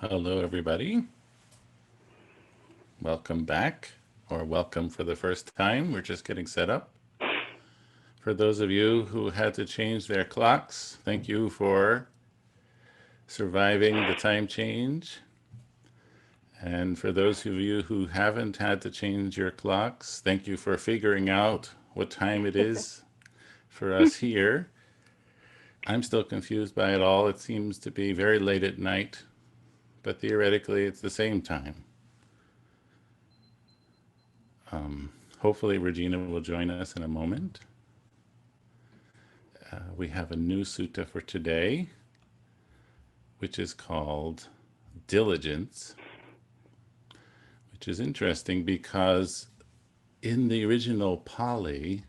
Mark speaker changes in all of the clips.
Speaker 1: Hello, everybody. Welcome back, or welcome for the first time. We're just getting set up. For those of you who had to change their clocks, thank you for surviving the time change. And for those of you who haven't had to change your clocks, thank you for figuring out what time it is for us here. I'm still confused by it all. It seems to be very late at night, but theoretically it's the same time. Hopefully Regina will join us in a moment. We have a new sutta for today, which is called Diligence, which is interesting because in the original Pali,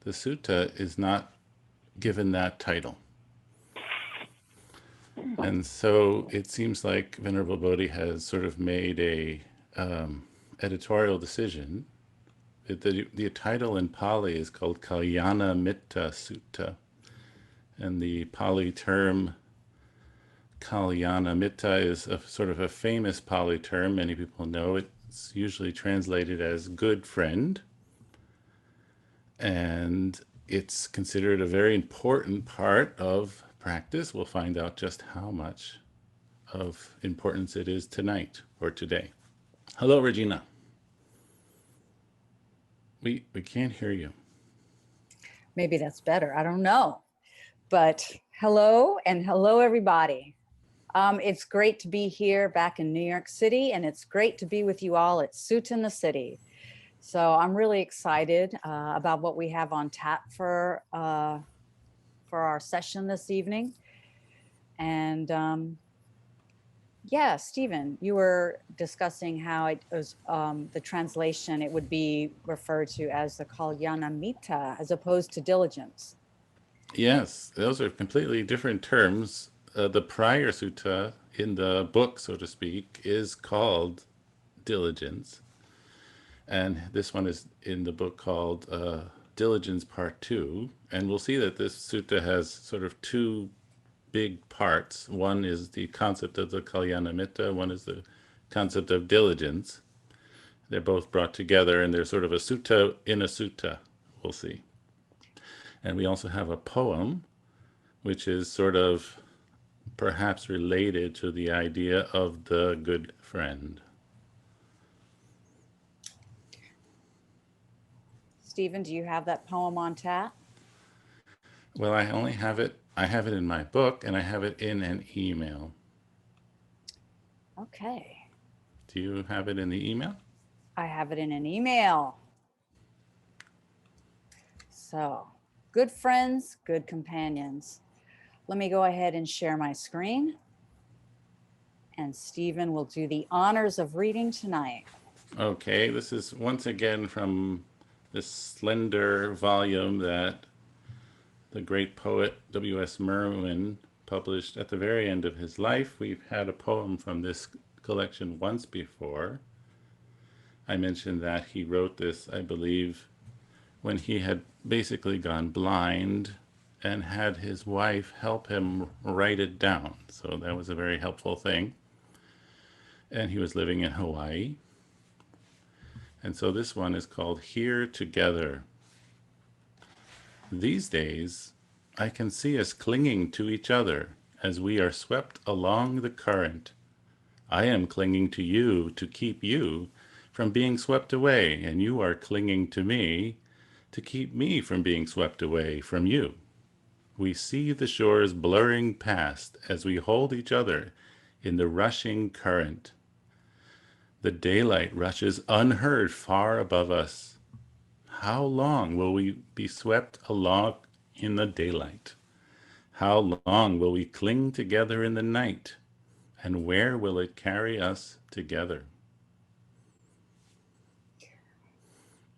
Speaker 1: the sutta is not given that title. And so it seems like Venerable Bodhi has sort of made a editorial decision. The title in Pali is called Kalyana Mitta Sutta, and the Pali term Kalyana Mitta is a sort of a famous Pali term. Many people know it. It's usually translated as good friend, and it's considered a very important part of practice. We'll find out just how much of importance it is tonight or today. Hello, Regina. We can't hear you.
Speaker 2: Maybe that's better. I don't know. But hello and hello, everybody. It's great to be here back in New York City, and it's great to be with you all at Sutta in the City. So I'm really excited about what we have on tap for our session this evening. And yeah, Stephen, you were discussing how it was the translation, it would be referred to as the Kalyanamita as opposed to diligence.
Speaker 1: Yes, those are completely different terms. The prior sutta in the book, so to speak, is called Diligence. And this one is in the book called Diligence Part 2. And we'll see that this sutta has sort of two big parts. One is the concept of the Kalyanamitta, one is the concept of diligence. They're both brought together, and they're sort of a sutta in a sutta, we'll see. And we also have a poem, which is sort of perhaps related to the idea of the good friend.
Speaker 2: Stephen, do you have that poem on tap?
Speaker 1: Well, I have it in my book, and I have it in an email.
Speaker 2: Okay.
Speaker 1: Do you have it in the email?
Speaker 2: I have it in an email. So, good friends, good companions. Let me go ahead and share my screen. And Stephen will do the honors of reading tonight.
Speaker 1: Okay, this is once again from this slender volume that the great poet W.S. Merwin published at the very end of his life. We've had a poem from this collection once before. I mentioned that he wrote this, I believe, when he had basically gone blind and had his wife help him write it down. So that was a very helpful thing. And he was living in Hawaii. And so this one is called Here Together. These days, I can see us clinging to each other as we are swept along the current. I am clinging to you to keep you from being swept away, and you are clinging to me to keep me from being swept away from you. We see the shores blurring past as we hold each other in the rushing current. The daylight rushes unheard far above us. How long will we be swept along in the daylight? How long will we cling together in the night? And where will it carry us together?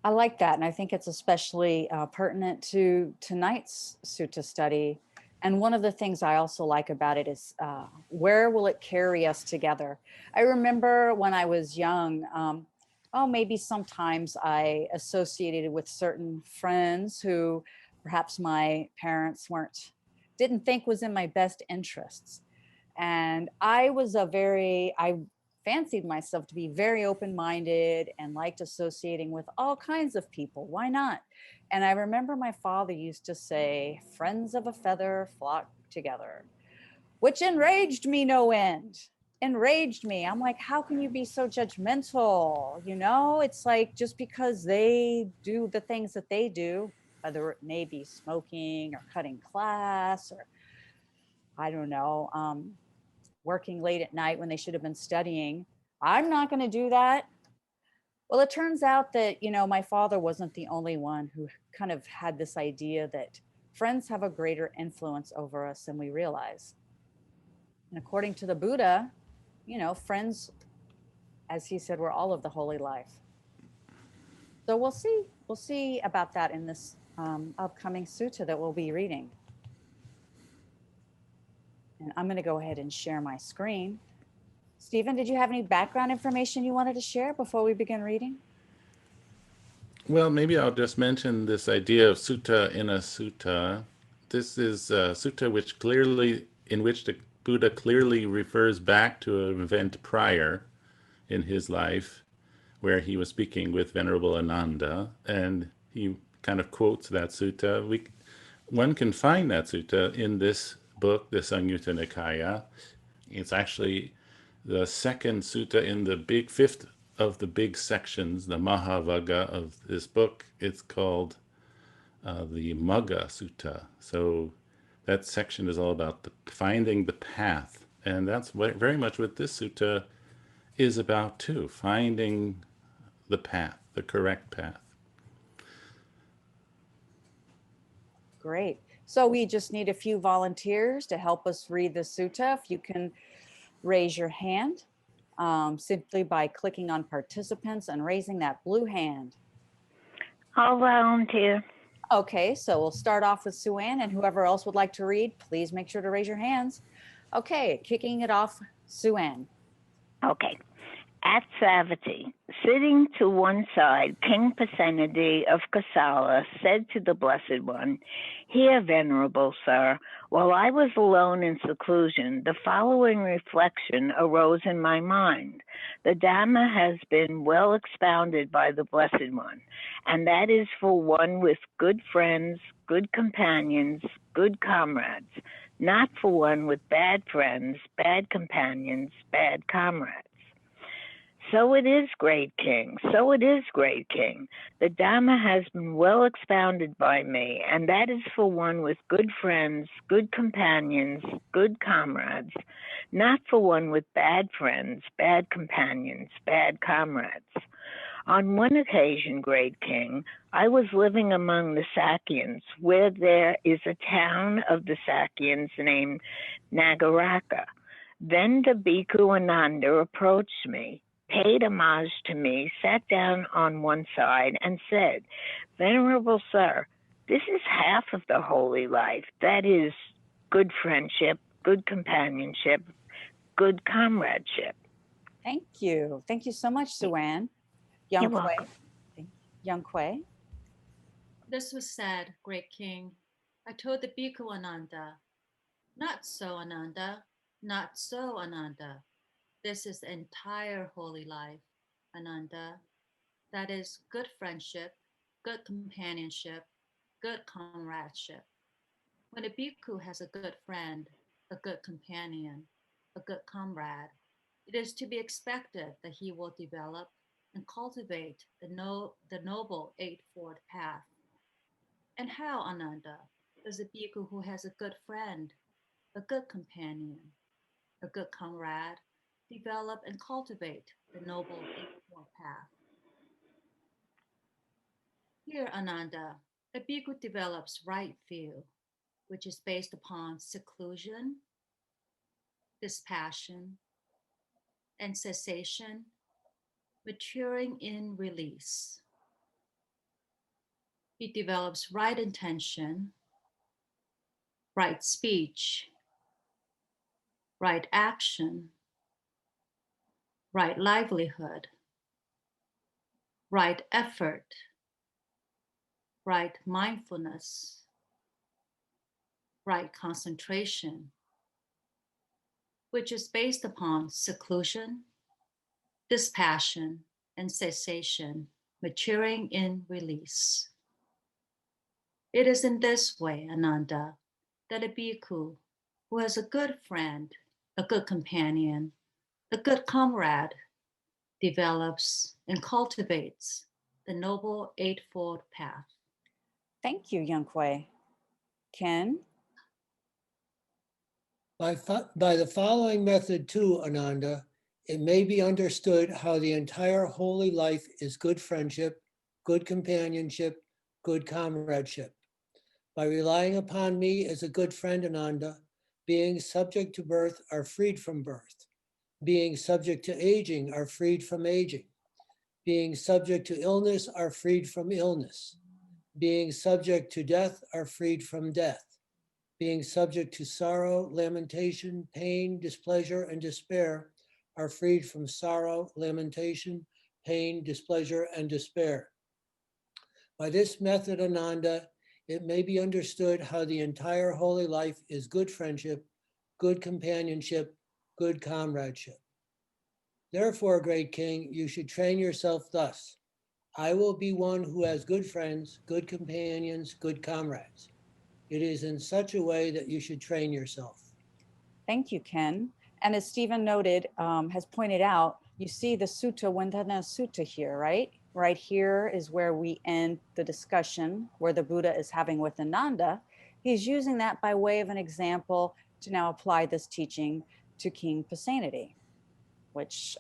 Speaker 2: I like that. And I think it's especially pertinent to tonight's sutta study. And one of the things I also like about it is where will it carry us together? I remember when I was young, maybe sometimes I associated with certain friends who perhaps my parents didn't think was in my best interests. And I fancied myself to be very open minded and liked associating with all kinds of people. Why not? And I remember my father used to say, friends of a feather flock together, which enraged me no end. Enraged me. I'm like, how can you be so judgmental? You know, it's like just because they do the things that they do, whether it may be smoking or cutting class or I don't know, working late at night when they should have been studying. I'm not going to do that. Well, it turns out that, my father wasn't the only one who kind of had this idea that friends have a greater influence over us than we realize. And according to the Buddha, friends, as he said, were all of the holy life. So we'll see. We'll see about that in this upcoming sutta that we'll be reading. And I'm going to go ahead and share my screen. Stephen, did you have any background information you wanted to share before we begin reading?
Speaker 1: Well, maybe I'll just mention this idea of sutta in a sutta. This is a sutta in which the Buddha clearly refers back to an event prior in his life where he was speaking with Venerable Ananda, and he kind of quotes that sutta. One can find that sutta in this book, the Samyutta Nikaya. It's actually the second sutta in the fifth of the big sections, the Mahavagga of this book. It's called the Magga Sutta. So that section is all about finding the path. And that's very much what this sutta is about too, finding the path, the correct path.
Speaker 2: Great. So we just need a few volunteers to help us read the sutta. If you can raise your hand simply by clicking on participants and raising that blue hand.
Speaker 3: I'll volunteer.
Speaker 2: Okay, so we'll start off with Sue Ann, and whoever else would like to read, please make sure to raise your hands. Okay, kicking it off, Sue Ann.
Speaker 3: Okay. At Savatthi, sitting to one side, King Pasenadi of Kosala said to the Blessed One, "Here, Venerable Sir, while I was alone in seclusion, the following reflection arose in my mind. The Dhamma has been well expounded by the Blessed One, and that is for one with good friends, good companions, good comrades, not for one with bad friends, bad companions, bad comrades. So it is, great king, so it is, great king. The Dhamma has been well expounded by me, and that is for one with good friends, good companions, good comrades, not for one with bad friends, bad companions, bad comrades. On one occasion, great king, I was living among the Sakyans, where there is a town of the Sakyans named Nagaraka. Then the Bhikkhu Ananda approached me, paid homage to me, sat down on one side, and said, "Venerable Sir, this is half of the holy life. That is, good friendship, good companionship, good comradeship."
Speaker 2: Thank you. Thank you so much, Sue Ann.
Speaker 3: You're
Speaker 2: Young
Speaker 3: welcome.
Speaker 2: Kuei. Young Kuei.
Speaker 4: This was said, great king. I told the Bhikkhu Ananda, "Not so, Ananda, not so, Ananda. This is the entire holy life, Ananda. That is good friendship, good companionship, good comradeship. When a bhikkhu has a good friend, a good companion, a good comrade, it is to be expected that he will develop and cultivate the noble eightfold path. And how, Ananda, does a bhikkhu who has a good friend, a good companion, a good comrade, develop and cultivate the noble eightfold path? Here, Ananda, a bhikkhu develops right view, which is based upon seclusion, dispassion, and cessation, maturing in release. He develops right intention, right speech, right action, right livelihood, right effort, right mindfulness, right concentration, which is based upon seclusion, dispassion, and cessation, maturing in release. It is in this way, Ananda, that a bhikkhu who has a good friend, a good companion, a good comrade develops and cultivates the Noble Eightfold Path.
Speaker 2: Thank you, Yunque. Ken?
Speaker 5: By the following method too, Ananda, it may be understood how the entire holy life is good friendship, good companionship, good comradeship. By relying upon me as a good friend, Ananda, beings subject to birth are freed from birth. Beings subject to aging are freed from aging. Beings subject to illness are freed from illness. Beings subject to death are freed from death. Being subject to sorrow, lamentation, pain, displeasure, and despair are freed from sorrow, lamentation, pain, displeasure, and despair. By this method, Ananda, it may be understood how the entire holy life is good friendship, good companionship, good comradeship. Therefore, great king, you should train yourself thus. I will be one who has good friends, good companions, good comrades. It is in such a way that you should train yourself.
Speaker 2: Thank you, Ken. And as Stephen noted, has pointed out, you see the Sutta Vandana Sutta here, right? Right here is where we end the discussion, where the Buddha is having with Ananda. He's using that by way of an example to now apply this teaching to King Pasenadi, which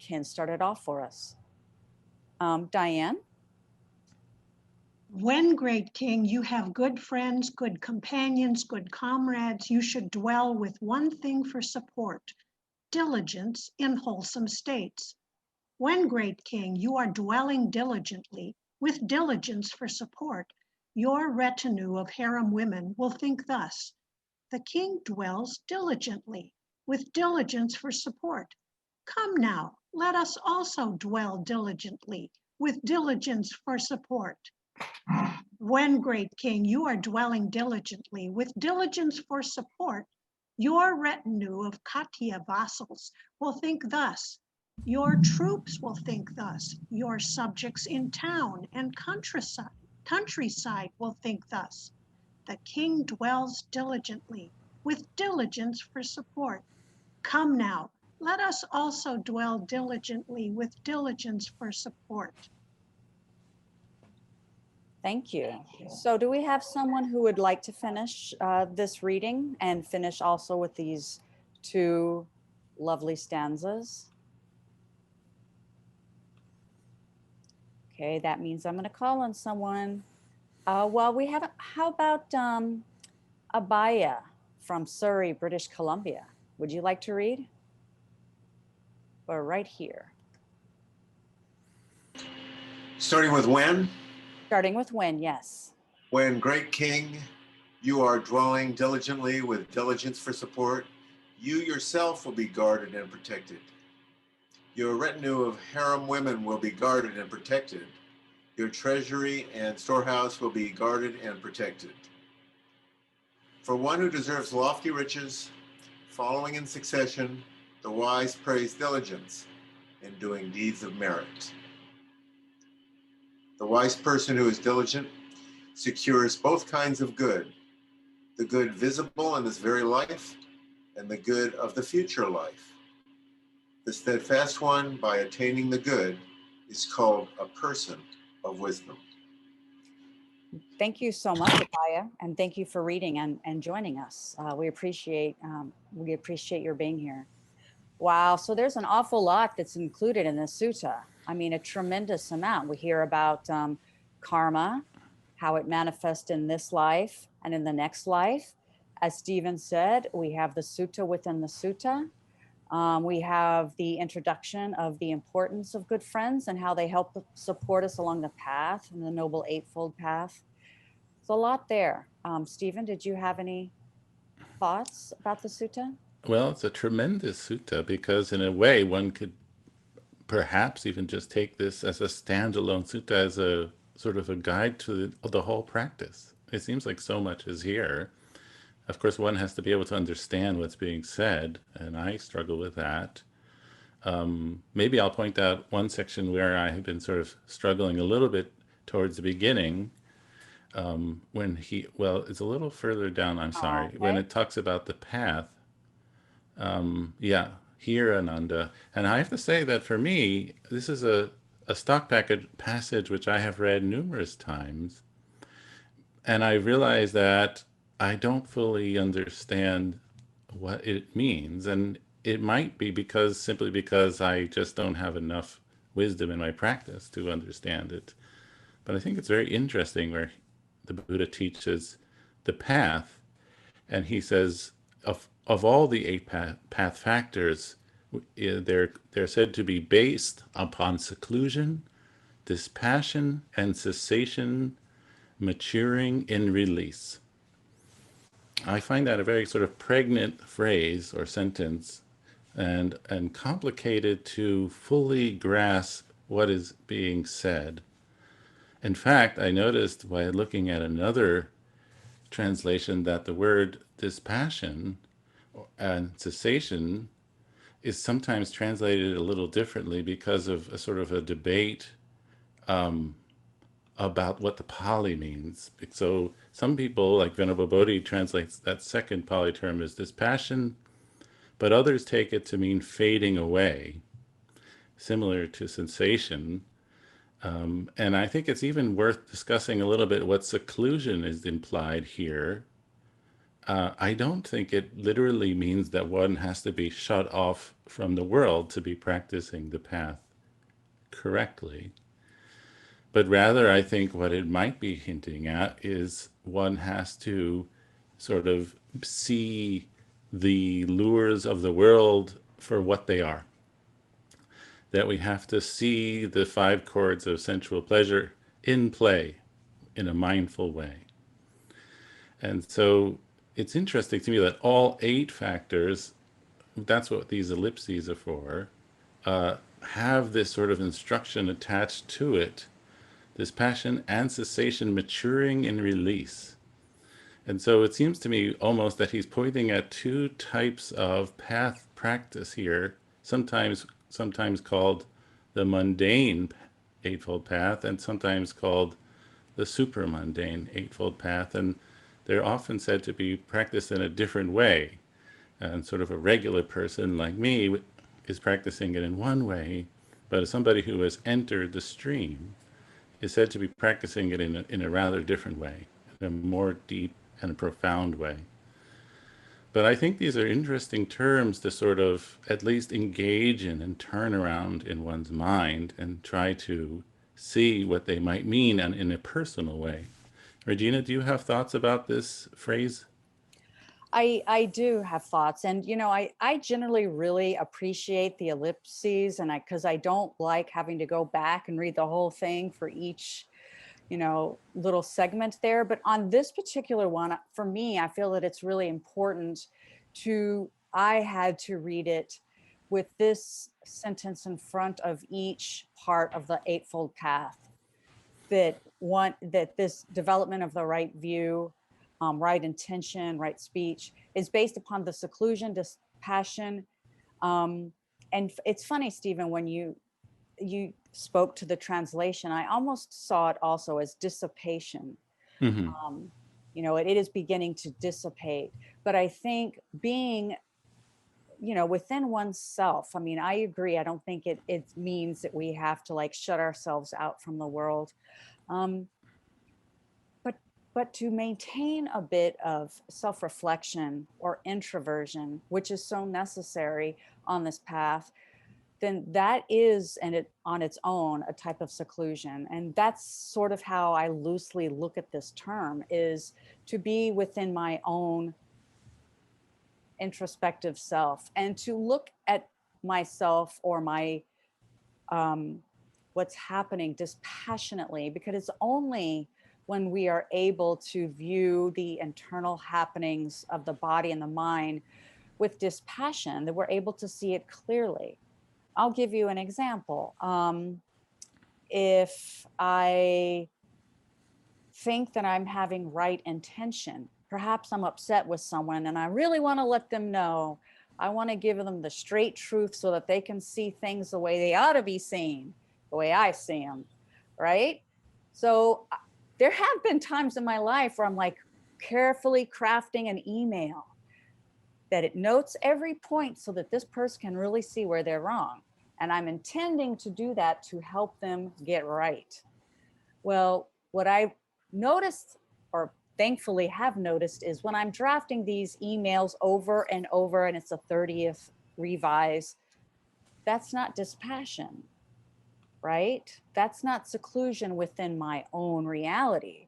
Speaker 2: Ken started off for us. Diane?
Speaker 6: When, great king, you have good friends, good companions, good comrades, you should dwell with one thing for support, diligence in wholesome states. When, great king, you are dwelling diligently, with diligence for support, your retinue of harem women will think thus: the king dwells diligently, with diligence for support. Come now, let us also dwell diligently, with diligence for support. When, great king, you are dwelling diligently, with diligence for support, your retinue of Katya vassals will think thus. Your troops will think thus. Your subjects in town and countryside will think thus. The king dwells diligently, with diligence for support. Come now, let us also dwell diligently, with diligence for support.
Speaker 2: Thank you. So do we have someone who would like to finish this reading and finish also with these two lovely stanzas? Okay, that means I'm going to call on someone. Well, we have, how about Abaya from Surrey, British Columbia? Would you like to read? Or right here.
Speaker 7: Starting with when?
Speaker 2: Starting with when, yes.
Speaker 7: When, great king, you are dwelling diligently with diligence for support, you yourself will be guarded and protected. Your retinue of harem women will be guarded and protected. Your treasury and storehouse will be guarded and protected. For one who deserves lofty riches, following in succession, the wise praise diligence in doing deeds of merit. The wise person who is diligent secures both kinds of good, the good visible in this very life and the good of the future life. The steadfast one, by attaining the good, is called a person of wisdom.
Speaker 2: Thank you so much, Abaya, and thank you for reading and joining us. We appreciate your being here. Wow, so there's an awful lot that's included in the sutta. I mean, a tremendous amount. We hear about karma, how it manifests in this life and in the next life. As Stephen said, we have the sutta within the sutta. We have the introduction of the importance of good friends and how they help support us along the path and the Noble Eightfold Path. It's a lot there. Stephen, did you have any thoughts about the sutta?
Speaker 1: Well, it's a tremendous sutta because in a way one could perhaps even just take this as a standalone sutta as a sort of a guide to the whole practice. It seems like so much is here. Of course, one has to be able to understand what's being said, and I struggle with that. Maybe I'll point out one section where I have been sort of struggling a little bit towards the beginning, when well, it's a little further down, I'm
Speaker 2: Oh,
Speaker 1: sorry, when
Speaker 2: okay.
Speaker 1: it talks about the path. Yeah, here, Ananda. And I have to say that for me, this is a stock passage which I have read numerous times, and I realize that I don't fully understand what it means. And it might be simply because I just don't have enough wisdom in my practice to understand it. But I think it's very interesting where the Buddha teaches the path, and he says of all the eight path factors, they're said to be based upon seclusion, dispassion, and cessation, maturing in release. I find that a very sort of pregnant phrase or sentence, and complicated to fully grasp what is being said. In fact, I noticed while looking at another translation that the word dispassion and cessation is sometimes translated a little differently because of a sort of a debate about what the Pali means. So some people, like Venerable Bodhi, translates that second Pali term as dispassion, but others take it to mean fading away, similar to sensation. And I think it's even worth discussing a little bit what seclusion is implied here. I don't think it literally means that one has to be shut off from the world to be practicing the path correctly. But rather, I think what it might be hinting at is one has to sort of see the lures of the world for what they are. That we have to see the five chords of sensual pleasure in play in a mindful way. And so it's interesting to me that all eight factors, that's what these ellipses are for, have this sort of instruction attached to it, this passion and cessation maturing in release. And so it seems to me almost that he's pointing at two types of path practice here, sometimes called the mundane Eightfold Path, and sometimes called the supramundane Eightfold Path. And they're often said to be practiced in a different way. And sort of a regular person like me is practicing it in one way, but somebody who has entered the stream is said to be practicing it in a rather different way, in a more deep and profound way. But I think these are interesting terms to sort of at least engage in and turn around in one's mind and try to see what they might mean and in a personal way. Regina, do you have thoughts about this phrase?
Speaker 2: I do have thoughts, and I generally really appreciate the ellipses, and because I don't like having to go back and read the whole thing for each little segment there. But on this particular one, for me, I feel that it's really important I had to read it with this sentence in front of each part of the Eightfold Path, that this development of the right view, right intention, right speech is based upon the seclusion, dispassion. And it's funny, Stephen, when you spoke to the translation, I almost saw it also as dissipation.
Speaker 1: Mm-hmm.
Speaker 2: It is beginning to dissipate. But I think being, within oneself, I mean, I agree. I don't think it means that we have to like shut ourselves out from the world. Um, but but to maintain a bit of self-reflection or introversion, which is so necessary on this path, then that is, and it on its own, a type of seclusion. And that's sort of how I loosely look at this term, is to be within my own introspective self and to look at myself or my what's happening dispassionately, because it's only when we are able to view the internal happenings of the body and the mind with dispassion that we're able to see it clearly. I'll give you an example. If I think that I'm having right intention, perhaps I'm upset with someone and I really want to let them know. I want to give them the straight truth so that they can see things the way they ought to be seen, the way I see them, right? So there have been times in my life where I'm like carefully crafting an email that it notes every point so that this person can really see where they're wrong. And I'm intending to do that to help them get right. Well, what I noticed, or thankfully have noticed, is when I'm drafting these emails over and over and it's a 30th revise, that's not dispassion, right? That's not seclusion within my own reality.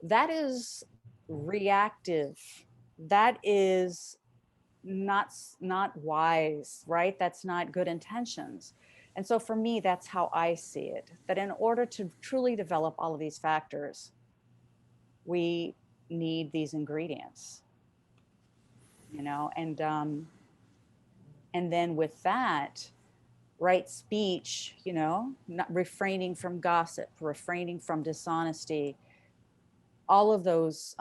Speaker 2: That is reactive. That is not wise, right? That's not good intentions. And so for me, that's how I see it, that in order to truly develop all of these factors, we need these ingredients, and then with that, right speech, not refraining from gossip, refraining from dishonesty, all of those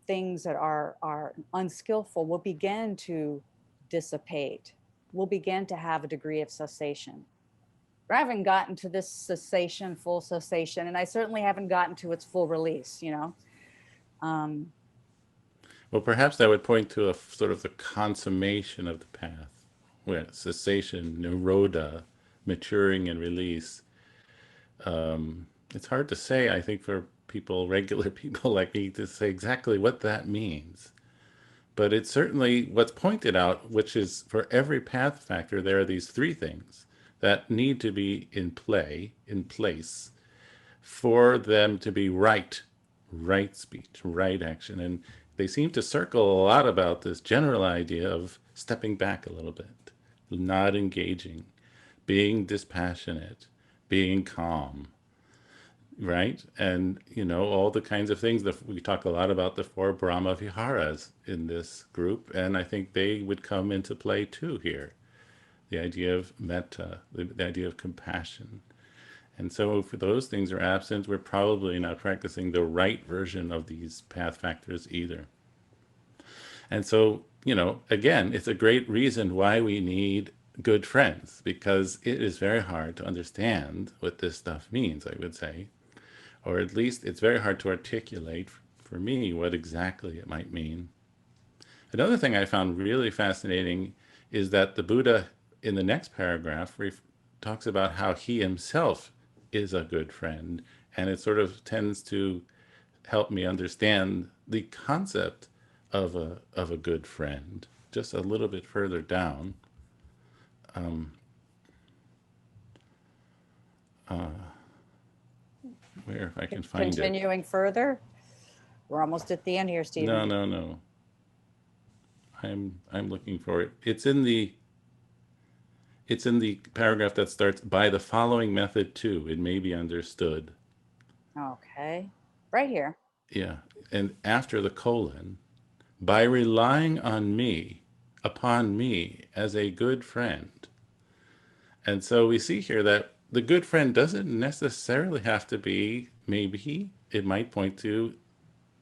Speaker 2: things that are unskillful will begin to dissipate. We'll begin to have a degree of cessation. I haven't gotten to this cessation, full cessation, and I certainly haven't gotten to its full release, Um,
Speaker 1: Well, perhaps that would point to a sort of the consummation of the path, where cessation, nirodha, maturing and release. It's hard to say, I think, for people, regular people like me, to say exactly what that means. But it's certainly what's pointed out, which is for every path factor, there are these three things that need to be in place, for them to be right speech, right action. And they seem to circle a lot about this general idea of stepping back a little bit, not engaging, being dispassionate, being calm, right? And, all the kinds of things that we talk a lot about, the four Brahma Viharas in this group. And I think they would come into play too here. The idea of metta, the idea of compassion. And so if those things are absent, we're probably not practicing the right version of these path factors either. And so, again, it's a great reason why we need good friends, because it is very hard to understand what this stuff means, I would say. Or at least it's very hard to articulate for me what exactly it might mean. Another thing I found really fascinating is that the Buddha in the next paragraph talks about how he himself is a good friend, and it sort of tends to help me understand the concept of a good friend just a little bit further down. Uh, where, if I can find it.
Speaker 2: Continuing further, we're almost at the end here, Stephen.
Speaker 1: No. I'm looking for it. It's in the paragraph that starts, by the following method too, it may be understood.
Speaker 2: Okay, right here.
Speaker 1: Yeah, and after the colon, by relying on me, upon me as a good friend. And so we see here that the good friend doesn't necessarily have to be, maybe it might point to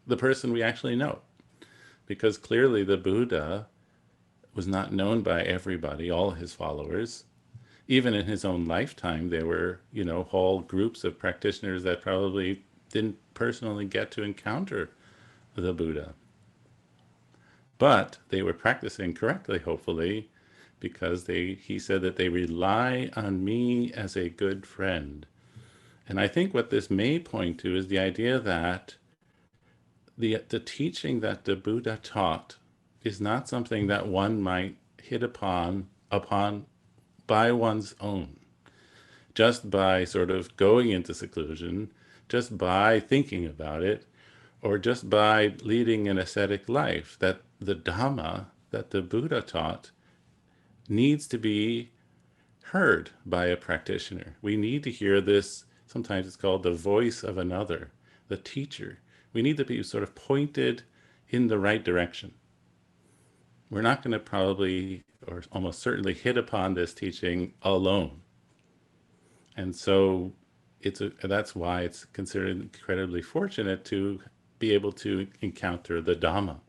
Speaker 1: the person we actually know. Because clearly the Buddha was not known by everybody, all his followers. Even in his own lifetime, there were, whole groups of practitioners that probably didn't personally get to encounter the Buddha. But they were practicing correctly, hopefully, because he said that they rely on me as a good friend. And I think what this may point to is the idea that the teaching that the Buddha taught is not something that one might hit upon by one's own, just by sort of going into seclusion, just by thinking about it, or just by leading an ascetic life. That the Dhamma that the Buddha taught needs to be heard by a practitioner. We need to hear this, sometimes it's called the voice of another, the teacher. We need to be sort of pointed in the right direction. We're not going to probably, or almost certainly, hit upon this teaching alone. And so that's why it's considered incredibly fortunate to be able to encounter the Dhamma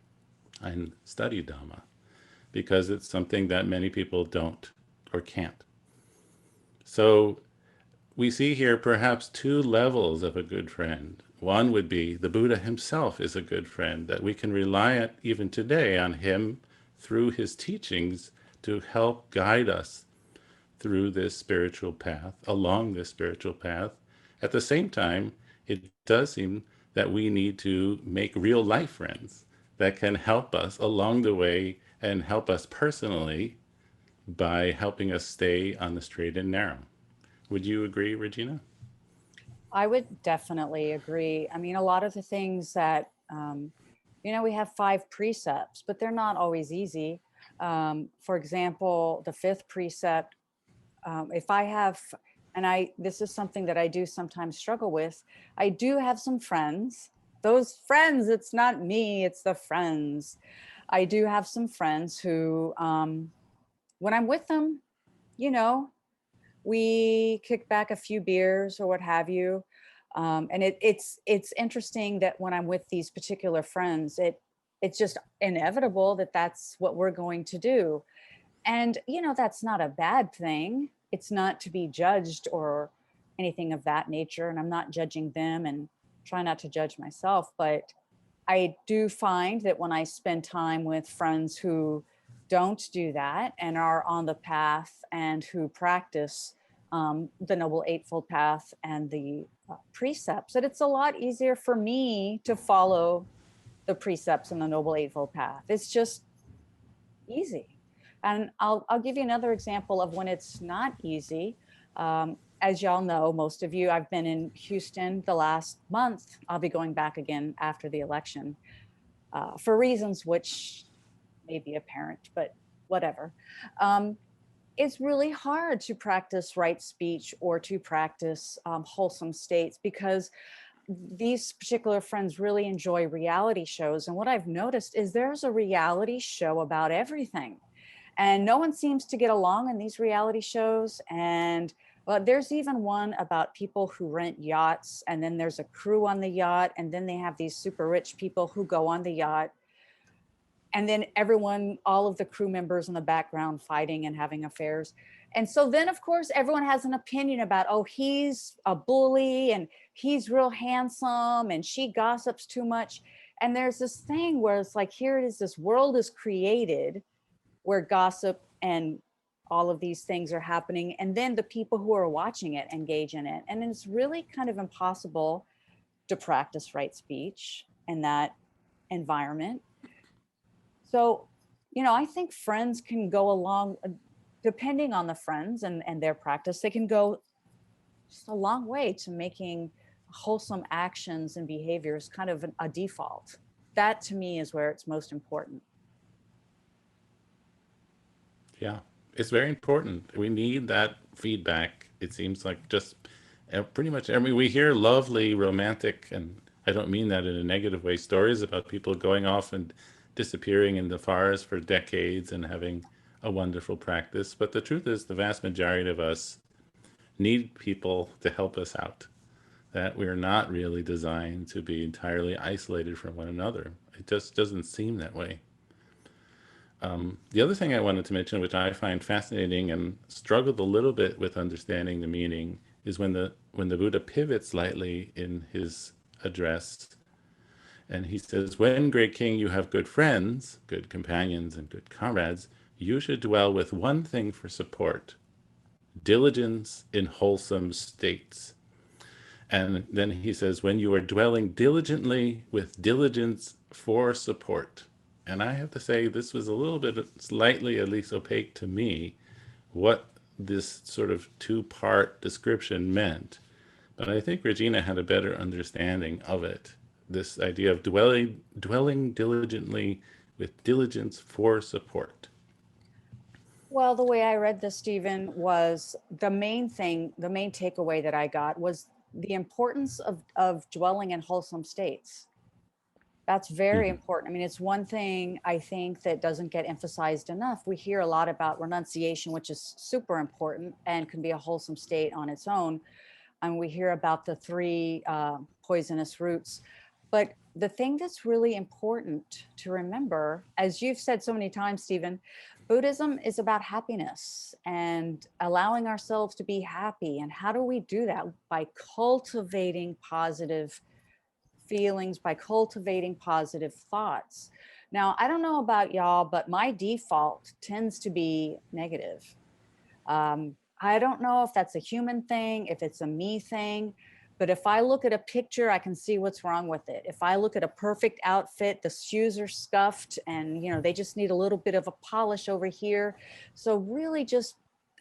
Speaker 1: and study Dhamma, because it's something that many people don't or can't. So we see here perhaps two levels of a good friend. One would be the Buddha himself is a good friend, that we can rely on, even today, on him through his teachings to help guide us through this spiritual path, along this spiritual path. At the same time, it does seem that we need to make real life friends that can help us along the way and help us personally by helping us stay on the straight and narrow. Would you agree, Regina?
Speaker 2: I would definitely agree. I mean, a lot of the things that, we have 5 precepts, but they're not always easy. For example, the 5th precept, if I have, this is something that I do sometimes struggle with. I do have some friends. Those friends, it's not me, it's the friends. I do have some friends who, when I'm with them, you know, we kick back a few beers or what have you. And it's interesting that when I'm with these particular friends, it's just inevitable that that's what we're going to do. And, that's not a bad thing. It's not to be judged or anything of that nature. And I'm not judging them and try not to judge myself. But I do find that when I spend time with friends who don't do that and are on the path and who practice the Noble Eightfold Path and the precepts, that it's a lot easier for me to follow the precepts in the Noble Eightfold Path. It's just easy. And I'll give you another example of when it's not easy. As y'all know, most of you, I've been in Houston the last month. I'll be going back again after the election for reasons which may be apparent, but whatever. It's really hard to practice right speech or to practice wholesome states because these particular friends really enjoy reality shows. And what I've noticed is there's a reality show about everything. And no one seems to get along in these reality shows. And there's even one about people who rent yachts, and then there's a crew on the yacht, and then they have these super rich people who go on the yacht. And then all of the crew members in the background fighting and having affairs. And so then, of course, everyone has an opinion about, oh, he's a bully and he's real handsome and she gossips too much. And there's this thing where it's like, here it is, this world is created where gossip and all of these things are happening. And then the people who are watching it engage in it. And it's really kind of impossible to practice right speech in that environment. So, I think friends can go along, depending on the friends and their practice, they can go just a long way to making wholesome actions and behaviors kind of a default. That to me is where it's most important.
Speaker 1: Yeah, it's very important. We need that feedback. It seems like just pretty much we hear lovely romantic, and I don't mean that in a negative way, stories about people going off and disappearing in the forest for decades and having a wonderful practice. But the truth is, the vast majority of us need people to help us out, that we're not really designed to be entirely isolated from one another. It just doesn't seem that way. The other thing I wanted to mention, which I find fascinating and struggled a little bit with understanding the meaning, is when the Buddha pivots slightly in his address, and he says, "When, great king, you have good friends, good companions, and good comrades, you should dwell with one thing for support: diligence in wholesome states." And then he says, "When you are dwelling diligently with diligence for support." And I have to say, this was a little bit slightly, at least opaque to me, what this sort of two-part description meant. But I think Regina had a better understanding of it. This idea of dwelling diligently with diligence for support.
Speaker 2: Well, the way I read this, Stephen, was the main takeaway that I got was the importance of dwelling in wholesome states. That's very
Speaker 1: Mhm.
Speaker 2: important. I mean, it's one thing I think that doesn't get emphasized enough. We hear a lot about renunciation, which is super important and can be a wholesome state on its own. And we hear about the 3 poisonous roots. But the thing that's really important to remember, as you've said so many times, Stephen, Buddhism is about happiness and allowing ourselves to be happy. And how do we do that? By cultivating positive feelings, by cultivating positive thoughts. Now, I don't know about y'all, but my default tends to be negative. I don't know if that's a human thing, if it's a me thing, but if I look at a picture, I can see what's wrong with it. If I look at a perfect outfit, the shoes are scuffed and, you know, they just need a little bit of a polish over here. So really just,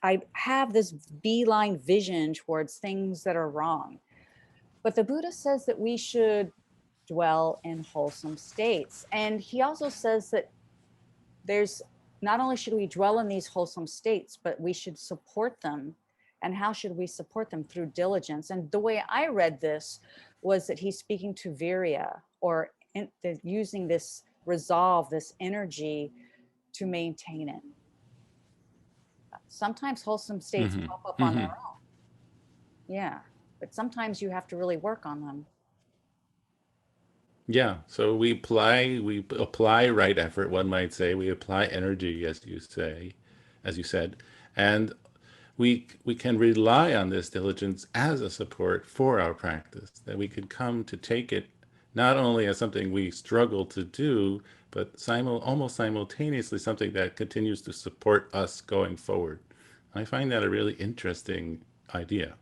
Speaker 2: I have this beeline vision towards things that are wrong. But the Buddha says that we should dwell in wholesome states. And he also says that there's not only should we dwell in these wholesome states, but we should support them. And how should we support them? Through diligence. And the way I read this was that he's speaking to virya, or using this resolve, this energy to maintain it. Sometimes wholesome states
Speaker 1: Hmm.
Speaker 2: pop up on their
Speaker 1: Hmm.
Speaker 2: own. Yeah. But sometimes you have to really work on them.
Speaker 1: Yeah, so we apply right effort, one might say. We apply energy, as you say, as you said, and we can rely on this diligence as a support for our practice. That we can come to take it not only as something we struggle to do, but almost simultaneously something that continues to support us going forward. I find that a really interesting idea.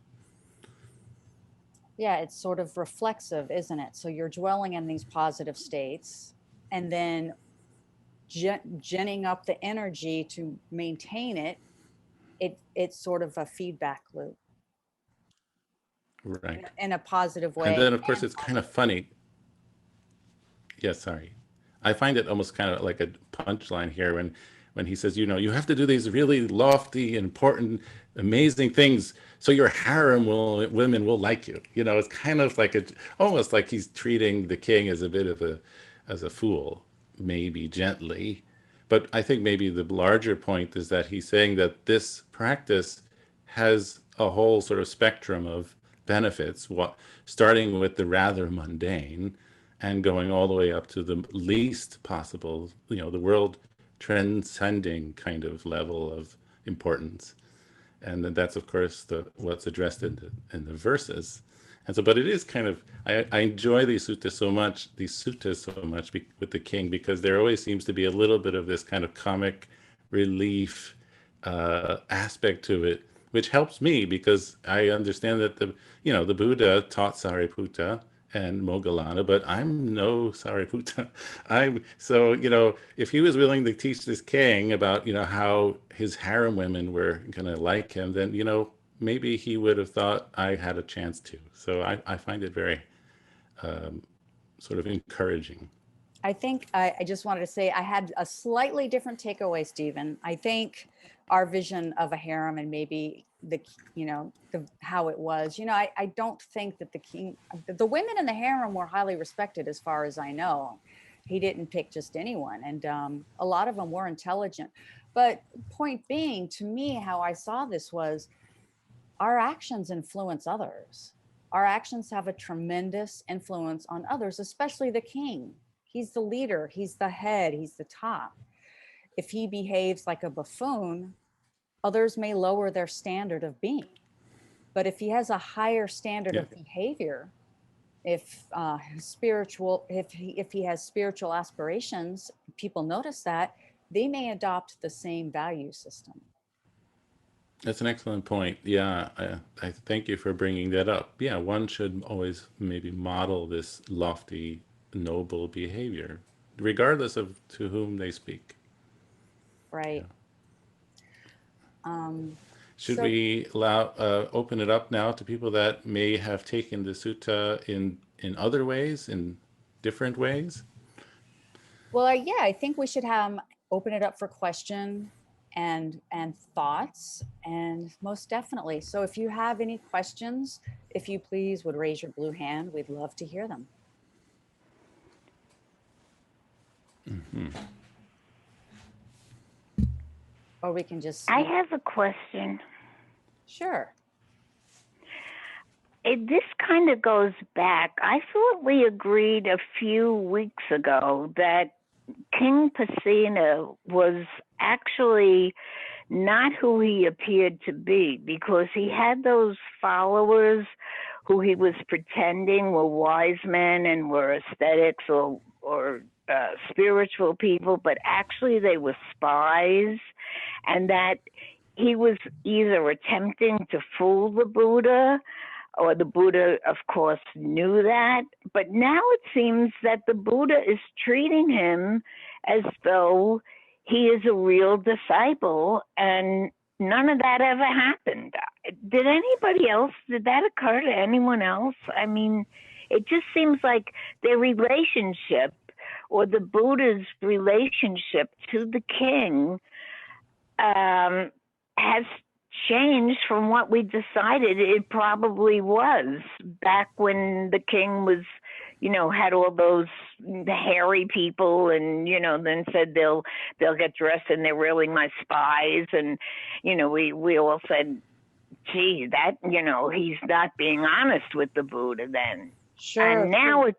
Speaker 2: Yeah, it's sort of reflexive, isn't it? So you're dwelling in these positive states and then genning up the energy to maintain it. It's sort of a feedback loop
Speaker 1: Right.
Speaker 2: in a positive
Speaker 1: And
Speaker 2: way
Speaker 1: then, of course,
Speaker 2: and
Speaker 1: it's kind of
Speaker 2: positive.
Speaker 1: funny. Yeah, sorry. I find it almost kind of like a punchline here when he says, you have to do these really lofty, important, amazing things so your harem women will like you. It's kind of like almost like he's treating the king as a bit of as a fool, maybe gently. But I think maybe the larger point is that he's saying that this practice has a whole sort of spectrum of benefits, starting with the rather mundane and going all the way up to the least possible, the world transcending kind of level of importance. And then that's, of course, what's addressed in the verses. And so, but it is kind of, I enjoy these suttas so much with the king, because there always seems to be a little bit of this kind of comic relief aspect to it, which helps me because I understand that the Buddha taught Sariputta and Moggallana, but I'm no Sariputta. If he was willing to teach this king about, how his harem women were going to like him, then, maybe he would have thought I had a chance to. So I find it very sort of encouraging.
Speaker 2: I think I just wanted to say I had a slightly different takeaway, Stephen. I think our vision of a harem and maybe how it was, I don't think that the women in the harem were highly respected as far as I know. He didn't pick just anyone. And a lot of them were intelligent. But point being, to me, how I saw this was our actions influence others. Our actions have a tremendous influence on others, especially the king. He's the leader, he's the head, he's the top. If he behaves like a buffoon, others may lower their standard of being. But if he has a higher standard
Speaker 1: Yeah.
Speaker 2: of behavior, if he has spiritual aspirations, people notice that, they may adopt the same value system.
Speaker 1: That's an excellent point. Yeah, I thank you for bringing that up. Yeah, one should always maybe model this lofty, noble behavior, regardless of to whom they speak.
Speaker 2: Right.
Speaker 1: Yeah.
Speaker 2: Um,
Speaker 1: Should
Speaker 2: so
Speaker 1: we open it up now to people that may have taken the sutta in other ways, in different ways?
Speaker 2: Well, yeah, I think we should have open it up for question and thoughts, and most definitely. So if you have any questions, if you please would raise your blue hand, we'd love to hear them. Or we can just,
Speaker 3: I have a question.
Speaker 2: sure.
Speaker 3: this kind of goes back. I thought we agreed a few weeks ago that King Pasenadi was actually not who he appeared to be, because he had those followers who he was pretending were wise men and were ascetics or spiritual people, but actually they were spies, and that he was either attempting to fool the Buddha, or the Buddha, of course, knew that. But now it seems that the Buddha is treating him as though he is a real disciple, and none of that ever happened. Did that occur to anyone else? I mean, it just seems like their relationship, or the Buddha's relationship to the king, has changed from what we decided it probably was back when the king was, had all those hairy people, and then said they'll get dressed and they're really my spies, and we all said, gee, that he's not being honest with the Buddha then.
Speaker 2: Sure.
Speaker 3: And now it's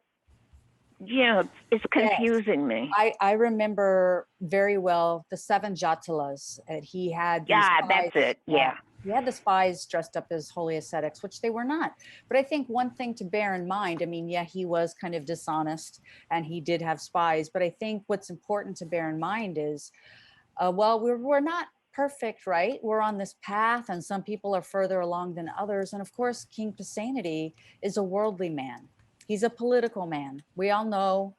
Speaker 3: confusing me.
Speaker 2: I remember very well the 7 Jatilas. He had these spies,
Speaker 3: that's it. Yeah.
Speaker 2: He had the spies dressed up as holy ascetics, which they were not. But I think one thing to bear in mind, I mean, yeah, he was kind of dishonest and he did have spies. But I think what's important to bear in mind is, we're not perfect, right? We're on this path, and some people are further along than others. And of course, King Pasenadi is a worldly man. He's a political man. We all know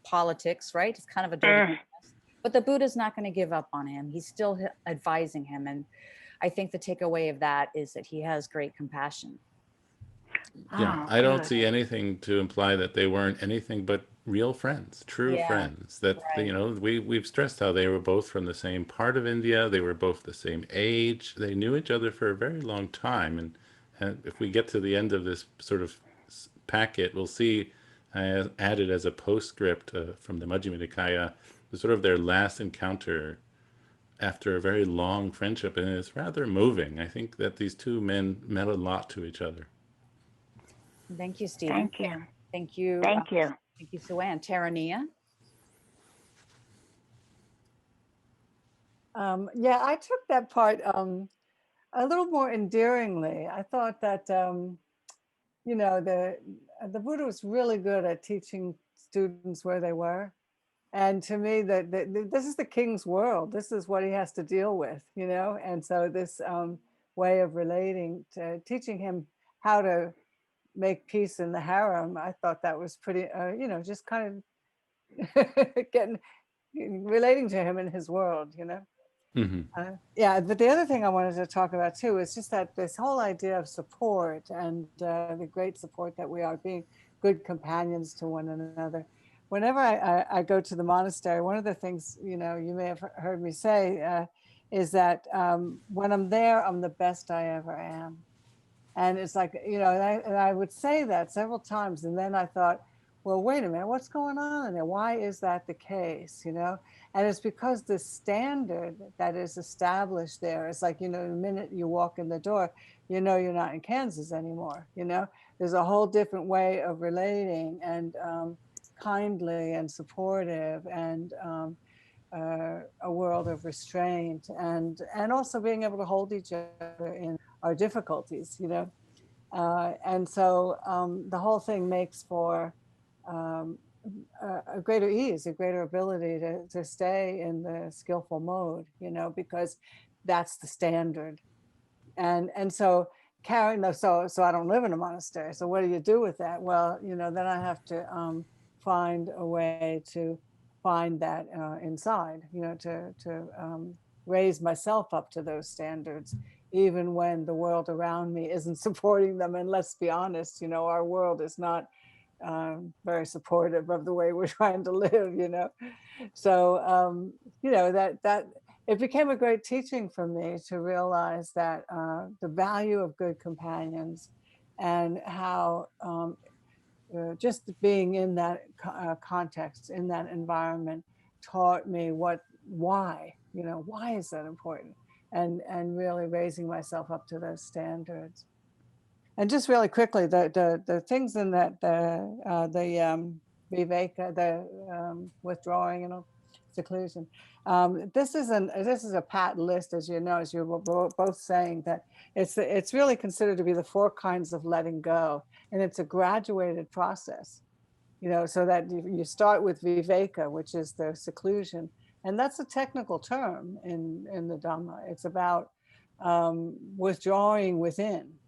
Speaker 2: politics, right? It's kind of a dirty business. But the Buddha's not going to give up on him. He's still advising him. And I think the takeaway of that is that he has great compassion.
Speaker 1: Yeah, I don't see anything to imply that they weren't anything but real friends, true friends. That,
Speaker 2: right.
Speaker 1: We've stressed how they were both from the same part of India. They were both the same age. They knew each other for a very long time. And if we get to the end of this sort of packet, we'll see added as a postscript from the Majjhima Nikaya, sort of their last encounter after a very long friendship, and it's rather moving. I think that these two men meant a lot to each other.
Speaker 2: Thank you, Stephen.
Speaker 3: Thank you.
Speaker 2: Thank you.
Speaker 3: Thank you.
Speaker 2: Thank you, Suanne. Tarania?
Speaker 8: Yeah, I took that part a little more endearingly. I thought that, the Buddha was really good at teaching students where they were. And to me, this is the king's world. This is what he has to deal with, And so this way of relating to teaching him how to make peace in the harem, I thought that was pretty, just kind of relating to him in his world,
Speaker 1: Mm-hmm.
Speaker 8: Yeah, but the other thing I wanted to talk about too is just that this whole idea of support and the great support that we are, being good companions to one another. Whenever I go to the monastery, one of the things, you may have heard me say is that when I'm there, I'm the best I ever am. And it's like, and I would say that several times. And then I thought, well, wait a minute, what's going on in there? Why is that the case, And it's because the standard that is established there is like, the minute you walk in the door, you're not in Kansas anymore, There's a whole different way of relating, and kindly and supportive, and a world of restraint, and also being able to hold each other in our difficulties, and so the whole thing makes for a greater ease, a greater ability to stay in the skillful mode, because that's the standard. And so so I don't live in a monastery. So what do you do with that? Well, then I have to find a way to find that inside, to raise myself up to those standards, even when the world around me isn't supporting them. And let's be honest, our world is not very supportive of the way we're trying to live, So, that it became a great teaching for me to realize that the value of good companions, and how just being in that context, in that environment, taught me why is that important, and really raising myself up to those standards. And just really quickly, the things in that viveka, the withdrawing and seclusion. This is a pat list, as you know, as you were both saying, that it's really considered to be the 4 kinds of letting go, and it's a graduated process. So that you start with viveka, which is the seclusion, and that's a technical term in the Dhamma. It's about withdrawing within.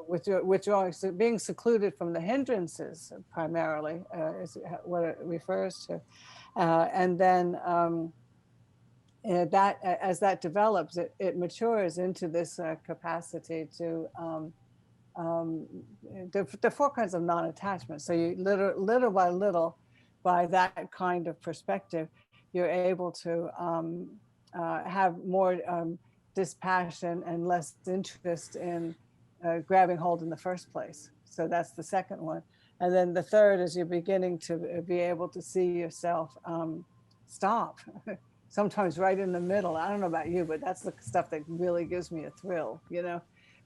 Speaker 8: Withdrawing, so being secluded from the hindrances primarily is what it refers to, and then that as that develops, it matures into this capacity to the 4 kinds of non-attachment. So you little by little, by that kind of perspective, you're able to have more dispassion and less interest in grabbing hold in the first place. So that's the second one. And then the third is you're beginning to be able to see yourself stop, sometimes right in the middle. I don't know about you, but that's the stuff that really gives me a thrill,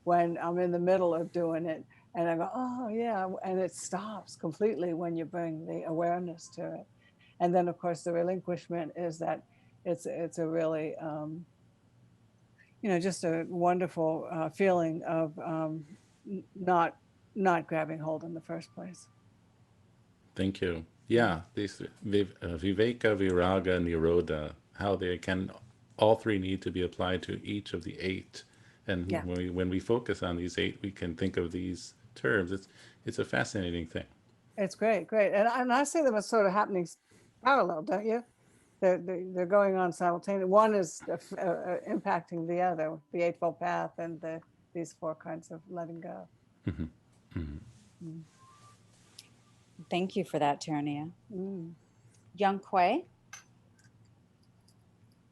Speaker 8: when I'm in the middle of doing it and I go, oh yeah, and it stops completely when you bring the awareness to it. And then of course the relinquishment is that it's a really, just a wonderful feeling of not grabbing hold in the first place.
Speaker 1: Thank you. Yeah, these viveka, viraga, nirodha, how they can, all 3 need to be applied to each of the 8. And
Speaker 8: Yeah.
Speaker 1: when we focus on these 8, we can think of these terms. It's a fascinating thing.
Speaker 8: It's great. And I see them as sort of happening parallel, don't you? They're going on simultaneously. One is impacting the other, the Eightfold Path and these 4 kinds of letting go.
Speaker 1: Mm-hmm. Mm-hmm.
Speaker 8: Mm.
Speaker 2: Thank you for that, Terania. Young Kuei?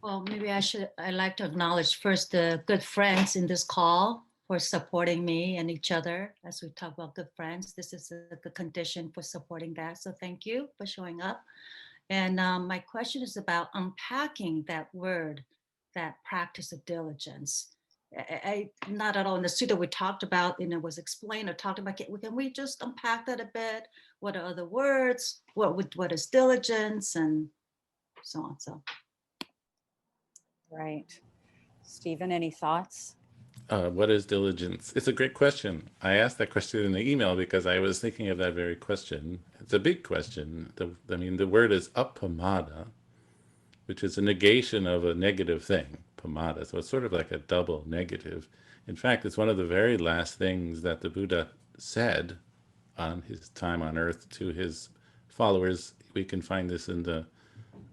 Speaker 4: Well, maybe I'd like to acknowledge first the good friends in this call for supporting me and each other as we talk about good friends. This is the condition for supporting that. So thank you for showing up. And my question is about unpacking that word, that practice of diligence. I not at all in the sutta we talked about, and it was explained or talked about. Can we just unpack that a bit? What are other words? What is diligence, and so on? So,
Speaker 2: Right. Stephen, any thoughts?
Speaker 1: What is diligence? It's a great question. I asked that question in the email because I was thinking of that very question. It's a big question. The word is appamada, which is a negation of a negative thing, pamada. So it's sort of like a double negative. In fact, it's one of the very last things that the Buddha said on his time on earth to his followers. We can find this in the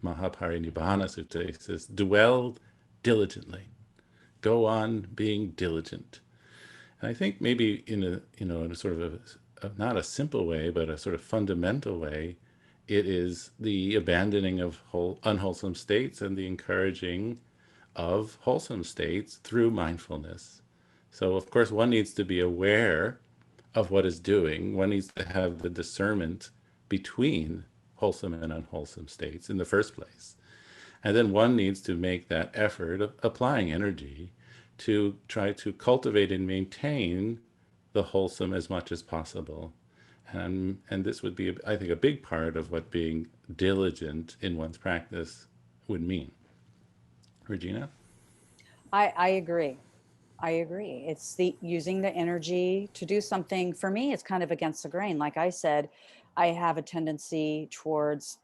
Speaker 1: Mahaparinibbana Sutta. It says, dwell diligently. Go on being diligent. And I think maybe in a sort of not a simple way, but a sort of fundamental way, it is the abandoning of unwholesome states and the encouraging of wholesome states through mindfulness. So of course one needs to be aware of what is doing. One needs to have the discernment between wholesome and unwholesome states in the first place. And then one needs to make that effort of applying energy to try to cultivate and maintain the wholesome as much as possible. And this would be, I think, a big part of what being diligent in one's practice would mean. Regina?
Speaker 2: I agree. It's the using the energy to do something. For me, it's kind of against the grain. Like I said, I have a tendency towards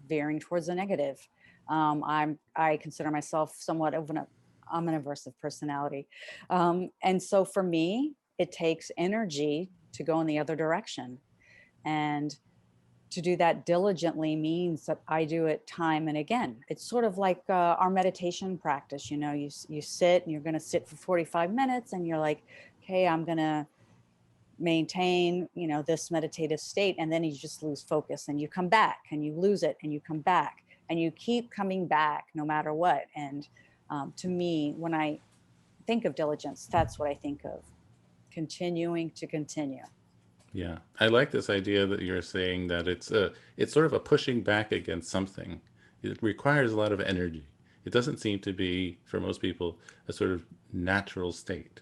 Speaker 2: veering towards the negative. I consider myself somewhat of I'm an aversive personality. And so for me, it takes energy to go in the other direction. And to do that diligently means that I do it time and again. It's sort of like our meditation practice. You sit and you're going to sit for 45 minutes and you're like, okay, I'm going to maintain, this meditative state. And then you just lose focus and you come back and you lose it and you come back and you keep coming back no matter what. And to me, when I think of diligence, that's what I think of, continuing to continue.
Speaker 1: Yeah, I like this idea that you're saying that it's sort of a pushing back against something. It requires a lot of energy. It doesn't seem to be, for most people, a sort of natural state.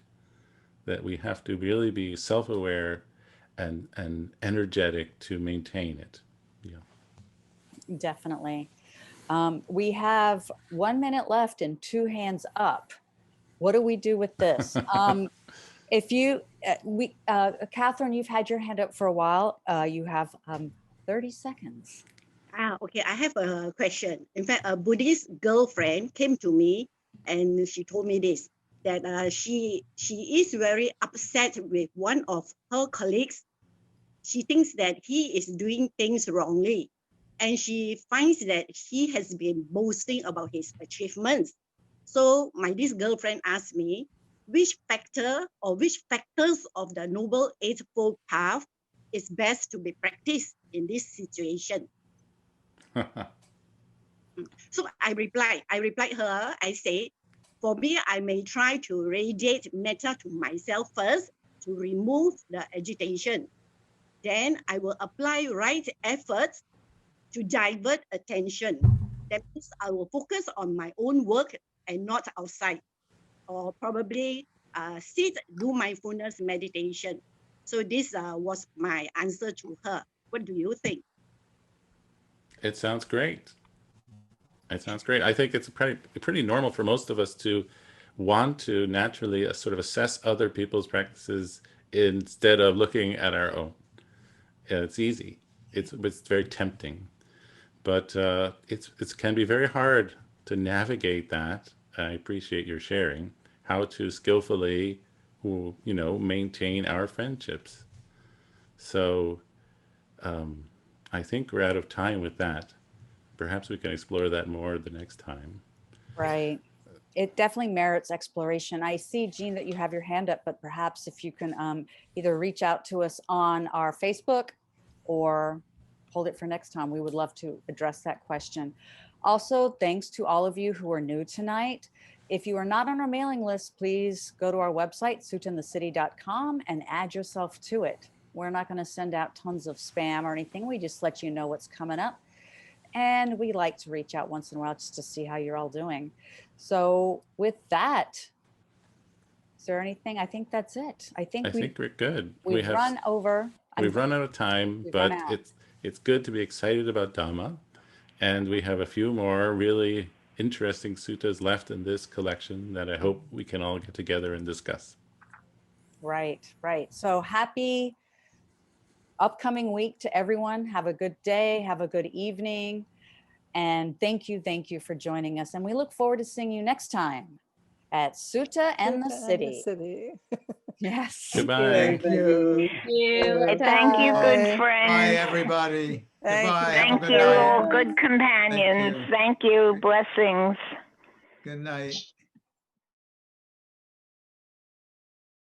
Speaker 1: that we have to really be self-aware and energetic to maintain it. Yeah.
Speaker 2: Definitely. We have 1 minute left and 2 hands up. What do we do with this? If you, Catherine, you've had your hand up for a while. You have 30 seconds.
Speaker 9: Okay, I have a question. In fact, a Buddhist girlfriend came to me and she told me this, that she is very upset with one of her colleagues. She thinks that he is doing things wrongly. And she finds that he has been boasting about his achievements. So this girlfriend asked me, which factor or which factors of the Noble Eightfold Path is best to be practiced in this situation? So I replied her, I say, for me, I may try to radiate metta to myself first to remove the agitation. Then I will apply right efforts to divert attention. That means I will focus on my own work and not outside, or probably sit, do mindfulness meditation. So this was my answer to her. What do you think?
Speaker 1: It sounds great. It sounds great. I think it's pretty normal for most of us to want to naturally sort of assess other people's practices instead of looking at our own. Yeah, it's easy. It's very tempting, but it can be very hard to navigate that. I appreciate your sharing how to skillfully, maintain our friendships. So I think we're out of time with that. Perhaps we can explore that more the next time.
Speaker 2: Right. It definitely merits exploration. I see, Jean, that you have your hand up, but perhaps if you can either reach out to us on our Facebook or hold it for next time, we would love to address that question. Also, thanks to all of you who are new tonight. If you are not on our mailing list, please go to our website, suttainthecity.com, and add yourself to it. We're not going to send out tons of spam or anything. We just let you know what's coming up. And we like to reach out once in a while just to see how you're all doing. So with that, is there anything? I think that's it. I think
Speaker 1: we're good.
Speaker 2: We've run over.
Speaker 1: We've run out of time, but it's good to be excited about Dhamma. And we have a few more really interesting suttas left in this collection that I hope we can all get together and discuss.
Speaker 2: Right, right. So happy upcoming week to everyone. Have a good day. Have a good evening. And thank you for joining us. And we look forward to seeing you next time at Sutta and the City. Yes.
Speaker 1: Goodbye.
Speaker 10: Thank you.
Speaker 3: Thank you, good friends.
Speaker 10: Bye, everybody. Goodbye.
Speaker 3: Thank you, good companions. Thank you. Blessings.
Speaker 10: Good night.